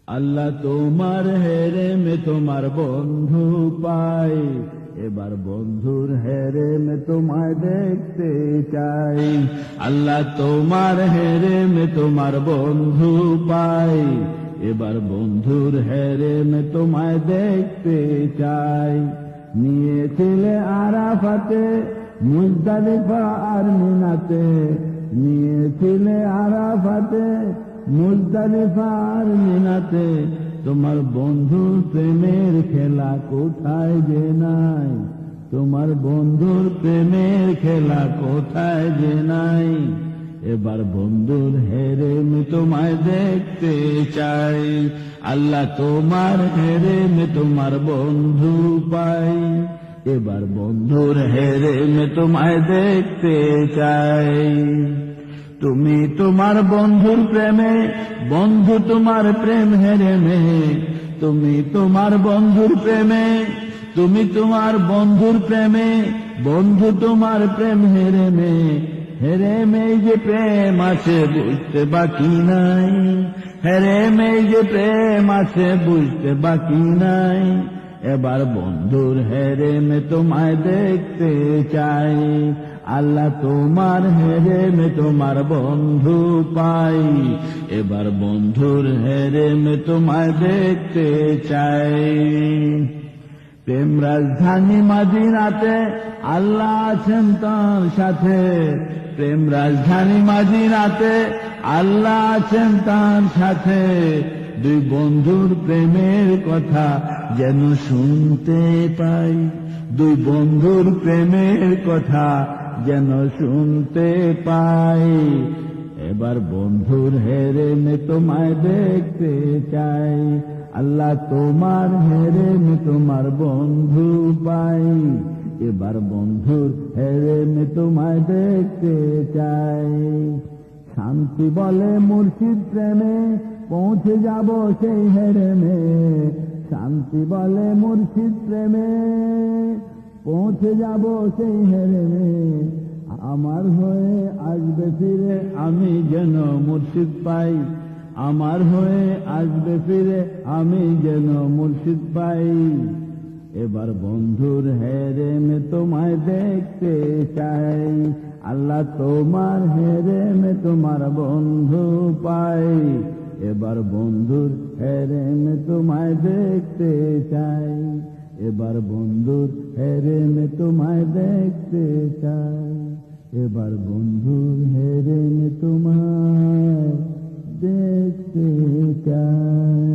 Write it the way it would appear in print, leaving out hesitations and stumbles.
আল্লাহ তোমার হেরেমে তোমার বন্ধু পাই, এবার বন্ধুর হেরেমে তোমায় দেখতে চাই। আল্লাহ তোমার হেরেমে তোমার বন্ধু পাই, এবার বন্ধুর হেরেমে তোমায় দেখতে চাই। নিয়েছিলে আরাফাতে মুজদালিফা আর মিনাতে, নিয়েছিলে আরাফাতে মুজদালিফা আর মিনাতে, তোমার বন্ধুর প্রেমের খেলা কোথায় যে নাই, তোমার বন্ধুর প্রেমের খেলা কোথায় যে নাই। এবার বন্ধুর হেরেমে তোমায় দেখতে চাই। আল্লাহ তোমার হেরেমে তোমার বন্ধু পাই, এবার বন্ধুর হেরেমে তোমায় দেখতে চাই। তুমি তোমার বন্ধুর প্রেমে, বন্ধু তোমার প্রেম হেরেমে, তুমি তোমার বন্ধুর প্রেমে, তুমি তোমার বন্ধুর প্রেমে, বন্ধু তোমার প্রেম হেরেমে। হেরেমে যে প্রেম আছে বুঝতে বাকি নাই, হেরেমে যে প্রেম আছে বুঝতে বাকি নাই। এবার বন্ধুর হেরেমে তোমায় দেখতে চাই। আল্লাহ তোমার হেরেমে তোমার বন্ধু পাই, এবার বন্ধুর হেরেমে তোমায় দেখতে চাই। প্রেম রাজধানী মদিনাতে আল্লাহ আছেন তার সাথে, প্রেম রাজধানী মদিনাতে আল্লাহ আছেন তার সাথে। দুই বন্ধুর প্রেমের কথা যেন শুনতে পাই, দুই বন্ধুর প্রেমের কথা যেন শুনতে পাই। এবার বন্ধুর হেরেমে তোমায় দেখতে চাই। আল্লাহ তোমার হেরেমে তোমার বন্ধু পাই, এবার বন্ধুর হেরেমে তোমায় দেখতে চাই। শান্তি বলে মুর্শিদ প্রেমে পৌঁছে যাব সেই হেরেমে, শান্তি বলে মুর্শিদ প্রেমে পৌঁছে যাব সেই হেরেমে। আমার হয়ে আসবে ফিরে আমি যেন মুর্শিদ পাই, আমার হয়ে আসবে ফিরে আমি যেন মুর্শিদ পাই। এবার বন্ধুর হেরেমে তোমায় দেখতে চাই। আল্লাহ তোমার হেরেমে তোমার বন্ধু পাই, এবার বন্ধুর হেরেমে তোমায় দেখতে চাই। এবার বন্ধুর হেরেমে তোমায় দেখতে চাই, এবার বন্ধুর হেরেমে তোমায় দেখতে চাই।